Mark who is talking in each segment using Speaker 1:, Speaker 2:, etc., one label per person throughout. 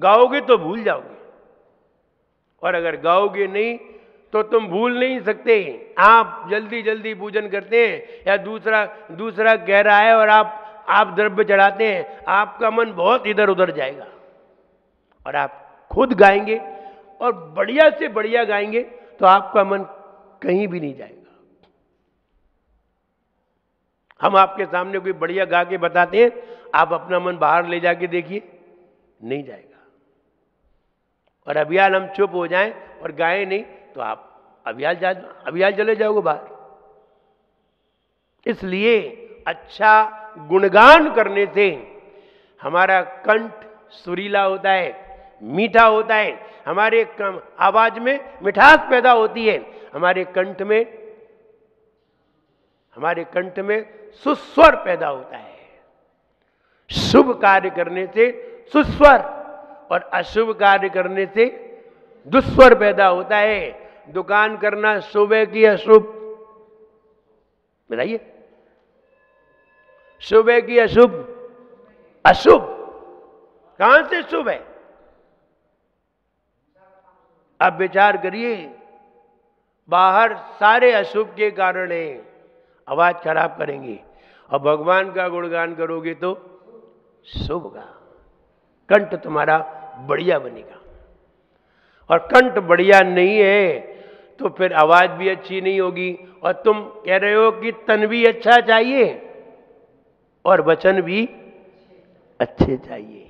Speaker 1: गाओगे तो भूल जाओगे, और अगर गाओगे नहीं तो तुम भूल नहीं सकते। आप जल्दी जल्दी पूजन करते हैं या दूसरा दूसरा कह रहा है और आप द्रव्य चढ़ाते हैं, आपका मन बहुत इधर उधर जाएगा। और आप खुद गाएंगे और बढ़िया से बढ़िया गाएंगे तो आपका मन कहीं भी नहीं जाएगा। हम आपके सामने कोई बढ़िया गा के बताते हैं, आप अपना मन बाहर ले जाके देखिए, नहीं जाएगा। और अभियाल हम चुप हो जाएं और गाएं नहीं तो आप अभियाल चले जाओगे बाहर। इसलिए अच्छा गुणगान करने से हमारा कंठ सुरीला होता है, मीठा होता है, हमारे आवाज में मिठास पैदा होती है, हमारे कंठ में सुस्वर पैदा होता है। शुभ कार्य करने से सुस्वर और अशुभ कार्य करने से दुस्वर पैदा होता है। दुकान करना शुभ है कि अशुभ? बताइए, शुभ है कि अशुभ? अशुभ। कहां से शुभ है? अब विचार करिए, बाहर सारे अशुभ के कारण है, आवाज खराब करेंगे, और भगवान का गुणगान करोगे तो शुभ होगा, कंठ तुम्हारा बढ़िया बनेगा। और कंठ बढ़िया नहीं है तो फिर आवाज भी अच्छी नहीं होगी। और तुम कह रहे हो कि तन भी अच्छा चाहिए और वचन भी अच्छे चाहिए।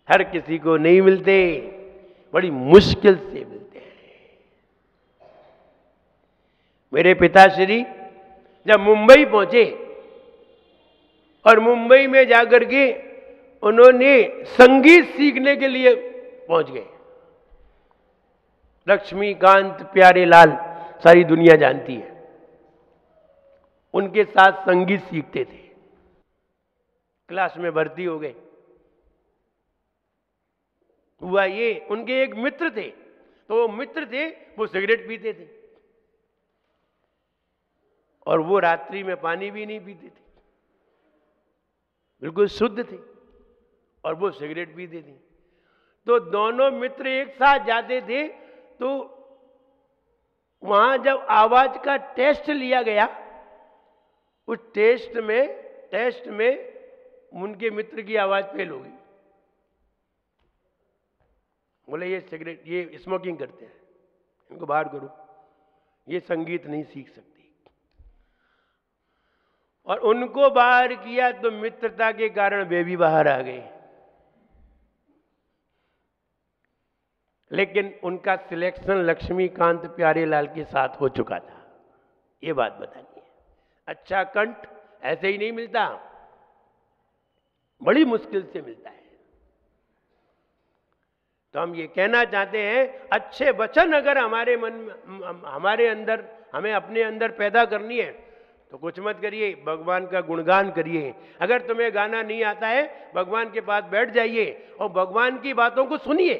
Speaker 1: हर किसी को नहीं मिलते, बड़ी मुश्किल से मिलते हैं। मेरे पिताश्री जब मुंबई पहुंचे और मुंबई में जाकर के उन्होंने संगीत सीखने के लिए पहुंच गए। लक्ष्मीकांत प्यारेलाल सारी दुनिया जानती है, उनके साथ संगीत सीखते थे। क्लास में भर्ती हो गए। हुआ ये, उनके एक मित्र थे, तो वो मित्र थे, वो सिगरेट पीते थे और वो रात्रि में पानी भी नहीं पीते थे, बिल्कुल शुद्ध थे, और वो सिगरेट पीते थे। तो दोनों मित्र एक साथ जाते थे, तो वहां जब आवाज का टेस्ट लिया गया, उस टेस्ट में उनके मित्र की आवाज फेल हो गई। बोले ये सिगरेट, ये स्मोकिंग करते हैं, इनको बाहर करो, ये संगीत नहीं सीख सकती। और उनको बाहर किया तो मित्रता के कारण वे भी बाहर आ गए। लेकिन उनका सिलेक्शन लक्ष्मीकांत प्यारेलाल के साथ हो चुका था। ये बात बतानी है। अच्छा कंठ ऐसे ही नहीं मिलता, बड़ी मुश्किल से मिलता है। तो हम ये कहना चाहते हैं, अच्छे वचन अगर हमारे मन में, हमारे अंदर, हमें अपने अंदर पैदा करनी है तो कुछ मत करिए, भगवान का गुणगान करिए। अगर तुम्हें गाना नहीं आता है, भगवान के पास बैठ जाइए और भगवान की बातों को सुनिए,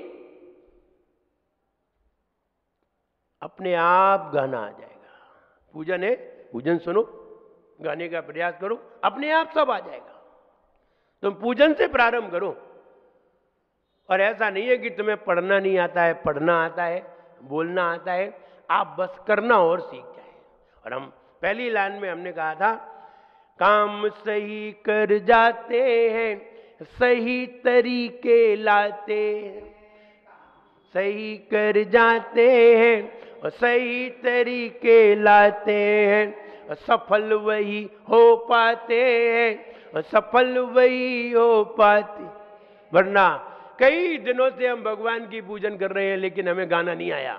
Speaker 1: अपने आप गाना आ जाएगा। पूजन है, पूजन सुनो, गाने का प्रयास करो, अपने आप सब आ जाएगा। तुम पूजन से प्रारंभ करो। और ऐसा नहीं है कि तुम्हें पढ़ना नहीं आता है, पढ़ना आता है, बोलना आता है, आप बस करना और सीख जाए। और हम पहली लाइन में हमने कहा था, काम सही कर जाते हैं, सही तरीके लाते हैं, सही कर जाते हैं और सही तरीके लाते हैं, और सफल वही हो पाते हैं, और सफल वही हो पाते। वरना कई दिनों से हम भगवान की पूजन कर रहे हैं लेकिन हमें गाना नहीं आया।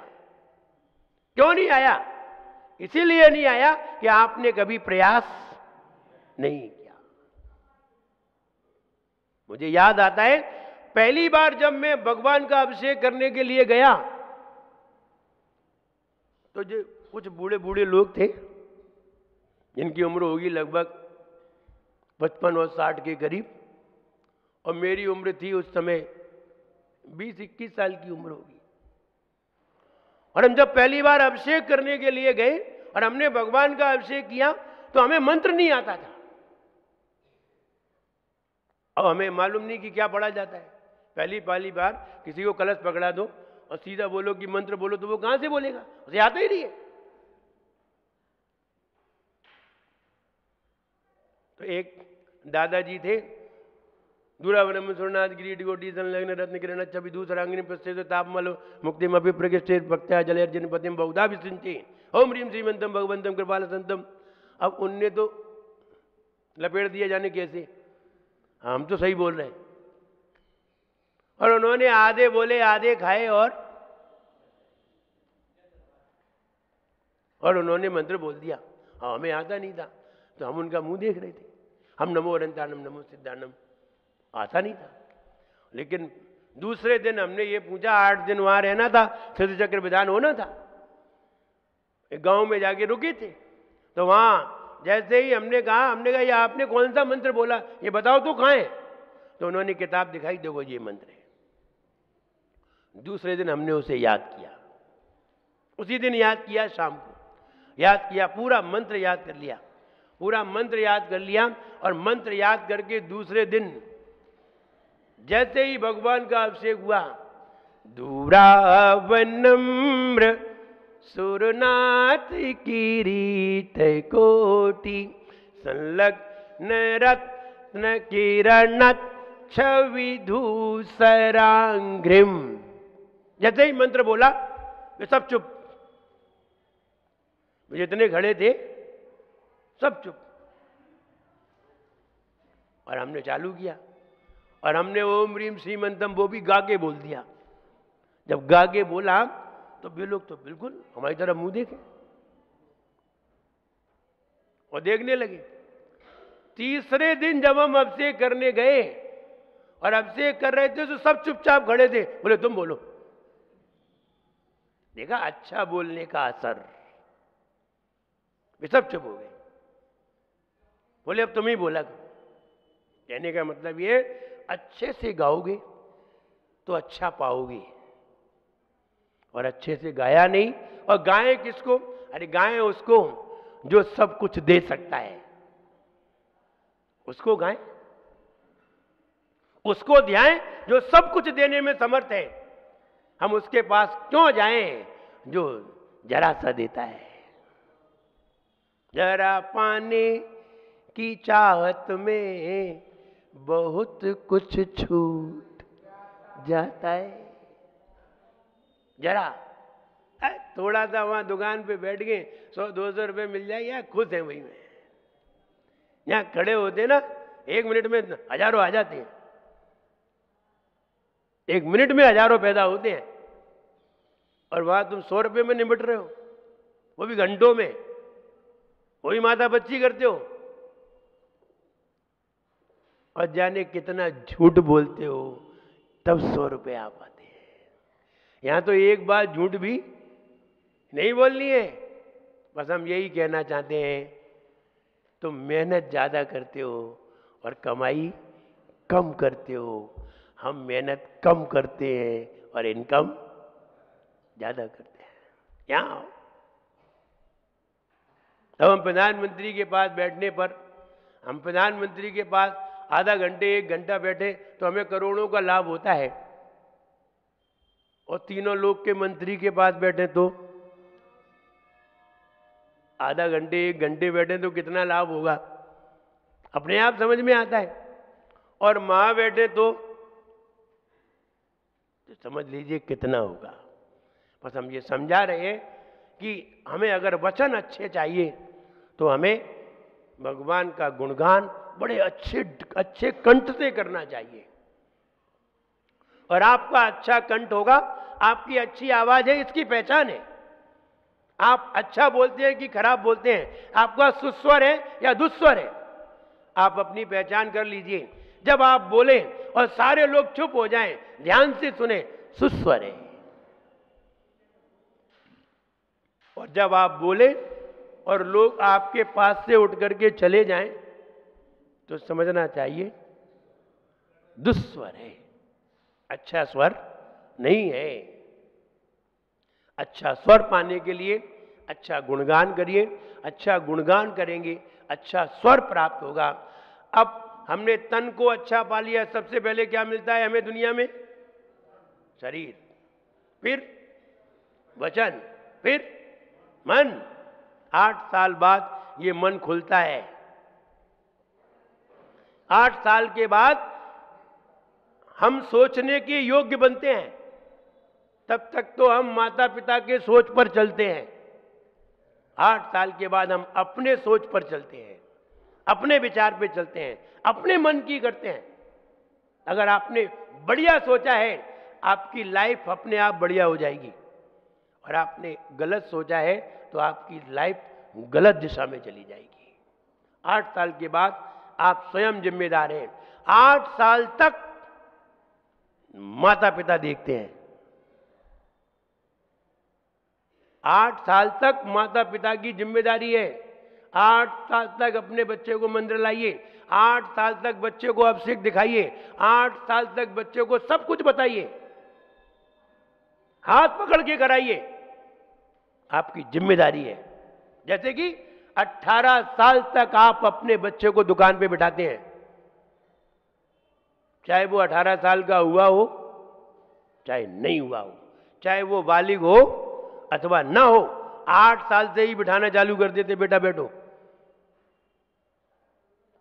Speaker 1: क्यों नहीं आया? इसीलिए नहीं आया कि आपने कभी प्रयास नहीं किया। मुझे याद आता है, पहली बार जब मैं भगवान का अभिषेक करने के लिए गया तो जो कुछ बूढ़े बूढ़े लोग थे जिनकी उम्र होगी लगभग 55 और 60 के करीब, और मेरी उम्र थी उस समय 20-21 साल की उम्र होगी। और हम जब पहली बार अभिषेक करने के लिए गए और हमने भगवान का अभिषेक किया तो हमें मंत्र नहीं आता था। अब हमें मालूम नहीं कि क्या पढ़ा जाता है, पहली बार किसी को कलश पकड़ा दो और सीधा बोलो कि मंत्र बोलो, तो वो कहां से बोलेगा, उसे आता ही नहीं है। तो एक दादाजी थे, दूरावनम सुरनाथ गिरीट गोटी संलग्न रत्न किरण छवि दूसरांगिनी प्रस्थित तापमल मुक्तिम अभि प्रकृष्टित भक्त्या जलर्जन पतिम बहुधा विसिंचे ओम ह्रीम श्रीमंतम भगवंतम कृपाल संतम। अब उनने तो लपेट दिया, जाने कैसे, हम तो सही बोल रहे हैं। और उन्होंने आधे बोले आधे खाए और उन्होंने मंत्र बोल दिया। हमें आता नहीं था तो हम उनका मुंह देख रहे थे। हम नमो अनंतानम नमो सिद्धानम आता नहीं था। लेकिन दूसरे दिन हमने ये पूछा, 8 दिन वहां रहना था, सिद्ध चक्र विधान होना था। एक गांव में जाके रुके थे, तो वहां जैसे ही हमने कहा ये आपने कौन सा मंत्र बोला, ये बताओ तो कहां है। तो उन्होंने किताब दिखाई, देखो ये मंत्र है। दूसरे दिन हमने उसे याद किया, उसी दिन याद किया, शाम को याद किया, पूरा मंत्र याद कर लिया, पूरा मंत्र याद कर लिया। और मंत्र याद करके दूसरे दिन जैसे ही भगवान का अभिषेक हुआ, दूरावनम्र सुरनाथ किरीट कोटि संलग्न रत्न किरण छवि धूसरांघ्रिम। जैसे ही मंत्र बोला वे सब चुप, जितने खड़े थे सब चुप। और हमने चालू किया और हमने ओम ह्रीम श्रीमंतम वो भी गा के बोल दिया। जब गा के बोला तो वे लोग तो बिल्कुल हमारी तरफ मुंह देखे और देखने लगे। तीसरे दिन जब हम अभिषेक करने गए और अभिषेक कर रहे थे तो सब चुपचाप खड़े थे, बोले तुम बोलो। देखा अच्छा बोलने का असर, वे सब चुप हो गए, बोले अब तुम ही बोला। कहने का मतलब ये, अच्छे से गाओगे तो अच्छा पाओगे, और अच्छे से गाया नहीं। और गाएं किसको, अरे गाएं उसको जो सब कुछ दे सकता है, उसको गाएं, उसको ध्याएं जो सब कुछ देने में समर्थ है। हम उसके पास क्यों जाएं जो जरा सा देता है। जरा पाने की चाहत में बहुत कुछ छूट जाता है। जरा थोड़ा सा वहां दुकान पे बैठ गए, 100-200 रुपए मिल जाए, या खुश है वही में। यहां खड़े होते ना, 1 मिनट में हजारों आ जाते हैं, 1 मिनट में हजारों पैदा होते हैं। और वहां तुम 100 रुपए में निपट रहे हो, वो भी घंटों में, वही माता बच्ची करते हो। और जाने कितना झूठ बोलते हो, तब 100 रुपए आ पाते हैं। यहां तो एक बार झूठ भी नहीं बोलनी है। बस हम यही कहना चाहते हैं, तुम मेहनत ज्यादा करते हो और कमाई कम करते हो। हम मेहनत कम करते हैं और इनकम ज्यादा करते हैं। यहां आओ। तब हम प्रधानमंत्री के पास बैठने पर, हम प्रधानमंत्री के पास आधा घंटे 1 घंटा बैठे तो हमें करोड़ों का लाभ होता है। और तीनों लोग के मंत्री के पास बैठे तो आधा घंटे 1 घंटे बैठे तो कितना लाभ होगा, अपने आप समझ में आता है। और मां बैठे तो समझ लीजिए कितना होगा। बस हम ये समझा रहे हैं कि हमें अगर वचन अच्छे चाहिए तो हमें भगवान का गुणगान बड़े अच्छे कंठ से करना चाहिए। और आपका अच्छा कंठ होगा, आपकी अच्छी आवाज है, इसकी पहचान है। आप अच्छा बोलते हैं कि खराब बोलते हैं, आपका सुस्वर है या दुस्वर है, आप अपनी पहचान कर लीजिए। जब आप बोले और सारे लोग चुप हो जाएं, ध्यान से सुने, सुस्वर है। और जब आप बोले और लोग आपके पास से उठ करके चले जाएं, तो समझना चाहिए दुस्वर है, अच्छा स्वर नहीं है। अच्छा स्वर पाने के लिए अच्छा गुणगान करिए, अच्छा गुणगान करेंगे अच्छा स्वर प्राप्त होगा। अब हमने तन को अच्छा पा लिया, सबसे पहले क्या मिलता है हमें दुनिया में? शरीर, फिर वचन, फिर मन। 8 साल बाद ये मन खुलता है। 8 साल के बाद हम सोचने के योग्य बनते हैं। तब तक तो हम माता पिता के सोच पर चलते हैं। 8 साल के बाद हम अपने सोच पर चलते हैं, अपने विचार पे चलते हैं, अपने मन की करते हैं। अगर आपने बढ़िया सोचा है, आपकी लाइफ अपने आप बढ़िया हो जाएगी। और आपने गलत सोचा है तो आपकी लाइफ गलत दिशा में चली जाएगी। 8 साल के बाद आप स्वयं जिम्मेदार हैं। 8 साल तक माता पिता देखते हैं। 8 साल तक माता पिता की जिम्मेदारी है। 8 साल तक अपने बच्चे को मंदिर लाइए। 8 साल तक बच्चे को अभिषेक दिखाइए। 8 साल तक बच्चे को सब कुछ बताइए, हाथ पकड़ के कराइए। आपकी जिम्मेदारी है। जैसे कि 18 साल तक आप अपने बच्चे को दुकान पे बिठाते हैं, चाहे वो 18 साल का हुआ हो, चाहे नहीं हुआ हो, चाहे वो बालिग हो अथवा ना हो। 8 साल से ही बिठाना चालू कर देते, बेटा बैठो।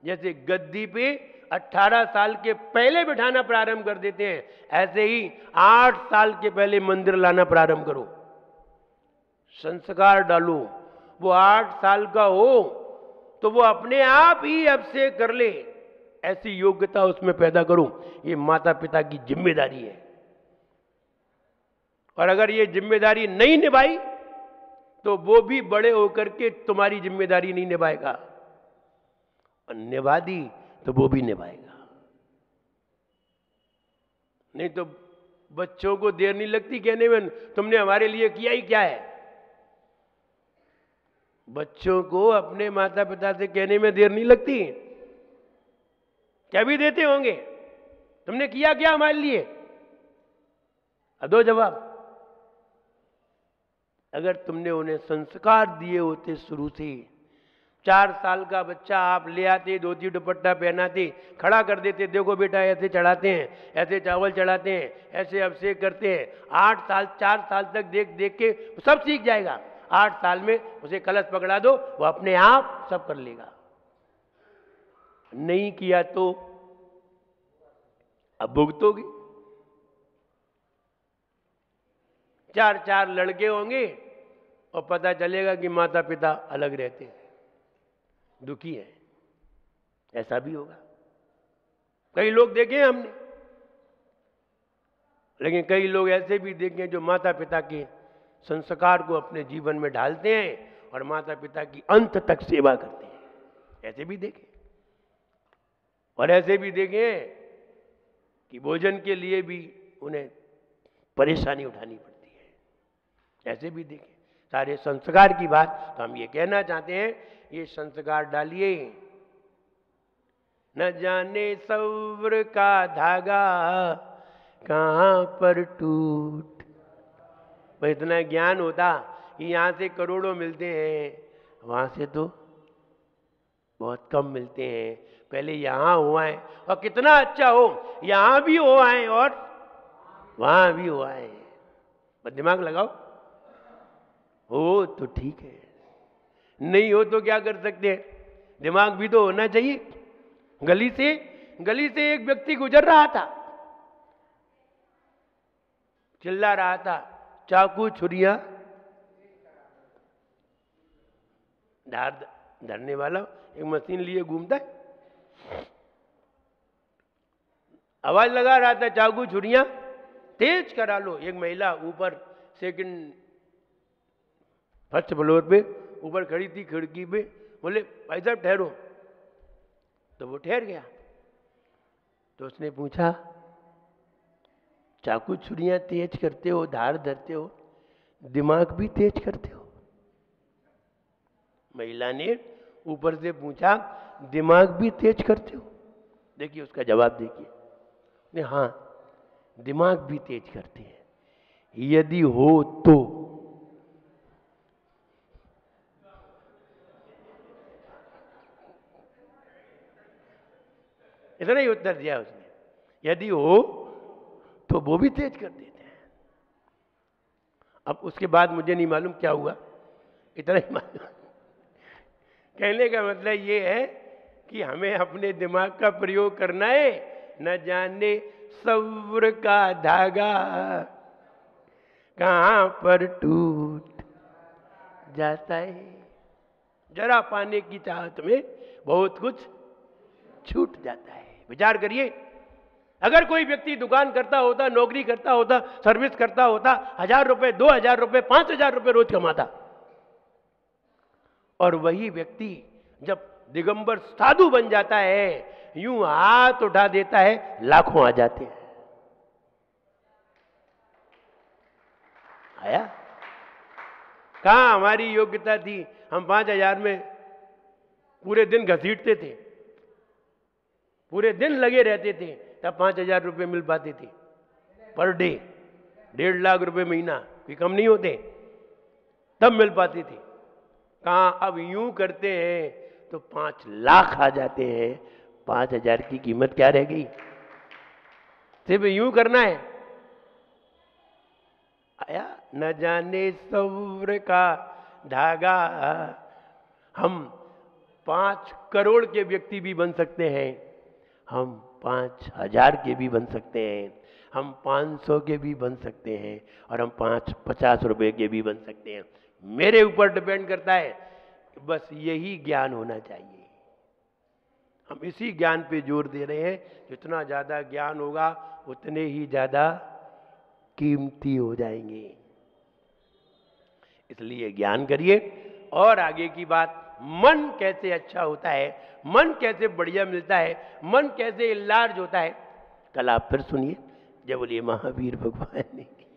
Speaker 1: जैसे गद्दी पे 18 साल के पहले बिठाना प्रारंभ कर देते हैं, ऐसे ही 8 साल के पहले मंदिर लाना प्रारंभ करो। संस्कार डालो। वो 8 साल का हो तो वो अपने आप ही अब से कर ले, ऐसी योग्यता उसमें पैदा करो। ये माता पिता की जिम्मेदारी है। और अगर ये जिम्मेदारी नहीं निभाई तो वो भी बड़े होकर के तुम्हारी जिम्मेदारी नहीं निभाएगा, और निभा दी तो वो भी निभाएगा। नहीं तो बच्चों को देर नहीं लगती कहने में तुमने हमारे लिए किया ही क्या है। बच्चों को अपने माता पिता से कहने में देर नहीं लगती। क्या भी देते होंगे, तुमने किया क्या हमारे लिए? दो जवाब। अगर तुमने उन्हें संस्कार दिए होते शुरू से, 4 साल का बच्चा आप ले आते, धोती दुपट्टा पहनाते, खड़ा कर देते, देखो बेटा ऐसे चढ़ाते हैं, ऐसे चावल चढ़ाते हैं, ऐसे अभिषेक करते हैं। 8 साल 4 साल तक देख देख के सब सीख जाएगा। 8 साल में उसे कलश पकड़ा दो, वो अपने आप सब कर लेगा। नहीं किया तो अब भुगतोगी। 4 लड़के होंगे और पता चलेगा कि माता पिता अलग रहते हैं, दुखी है। ऐसा भी होगा। कई लोग देखे हमने, लेकिन कई लोग ऐसे भी देखे जो माता पिता के संस्कार को अपने जीवन में ढालते हैं और माता पिता की अंत तक सेवा करते हैं। ऐसे भी देखे। और ऐसे भी देखे कि भोजन के लिए भी उन्हें परेशानी उठानी पड़ती है। ऐसे भी देखे। सारे संस्कार की बात तो हम ये कहना चाहते हैं, ये संस्कार डालिए। न जाने सब्र का धागा कहां पर टूट। पर इतना ज्ञान होता कि यहां से करोड़ों मिलते हैं, वहां से तो बहुत कम मिलते हैं। पहले यहां हुआ है, और कितना अच्छा हो, यहां भी हुआ है और वहां भी हुआ है। पर दिमाग लगाओ, हो तो ठीक है, नहीं हो तो क्या कर सकते हैं। दिमाग भी तो होना चाहिए। गली से एक व्यक्ति गुजर रहा था, चिल्ला रहा था, चाकू छुरियां धार धरने वाला एक मशीन लिए घूमता है, आवाज लगा रहा था, चाकू छुरियां तेज करा लो। एक महिला ऊपर सेकंड फर्स्ट फ्लोर पे ऊपर खड़ी थी खिड़की पे, बोले भाई साहब ठहरो। तो वो ठहर गया। तो उसने पूछा, चाकू छुरियां तेज करते हो, धार धरते हो, दिमाग भी तेज करते हो? महिला ने ऊपर से पूछा, दिमाग भी तेज करते हो? देखिए उसका जवाब देखिए। हाँ, दिमाग भी तेज करते हैं, यदि हो तो। इतना ही उत्तर दिया उसने। यदि हो तो वो भी तेज कर देते हैं। अब उसके बाद मुझे नहीं मालूम क्या हुआ, इतना ही मालूम। कहने का मतलब ये है कि हमें अपने दिमाग का प्रयोग करना है। न जाने सब्र का धागा कहां पर टूट जाता है, जरा पाने की चाहत में बहुत कुछ छूट जाता है। विचार करिए, अगर कोई व्यक्ति दुकान करता होता, नौकरी करता होता, सर्विस करता होता, 1000 रुपए, 2000 रुपए, 5000 रुपए रोज कमाता, और वही व्यक्ति जब दिगंबर साधु बन जाता है, यूं हाथ उठा देता है, लाखों आ जाते हैं। आया? कहां हमारी योग्यता थी? हम 5000 में पूरे दिन घसीटते थे, पूरे दिन लगे रहते थे, तब 5000 रुपये मिल पाते थे पर डे। 1.5 लाख रुपए महीना भी कम नहीं होते, तब मिल पाती थी। कहां अब यूं करते हैं तो 5 लाख आ जाते हैं। 5000 की कीमत क्या रह गई? सिर्फ यूं करना है। आया? न जाने सब्र का धागा। हम 5 करोड़ के व्यक्ति भी बन सकते हैं, हम 5000 के भी बन सकते हैं, हम 500 के भी बन सकते हैं, और हम 50 रुपए के भी बन सकते हैं। मेरे ऊपर डिपेंड करता है कि बस यही ज्ञान होना चाहिए। हम इसी ज्ञान पे जोर दे रहे हैं। जितना ज़्यादा ज्ञान होगा उतने ही ज़्यादा कीमती हो जाएंगे। इसलिए ज्ञान करिए। और आगे की बात, मन कैसे अच्छा होता है, मन कैसे बढ़िया मिलता है, मन कैसे इलाज होता है, कल आप फिर सुनिए। जय बोलिए महावीर भगवान की।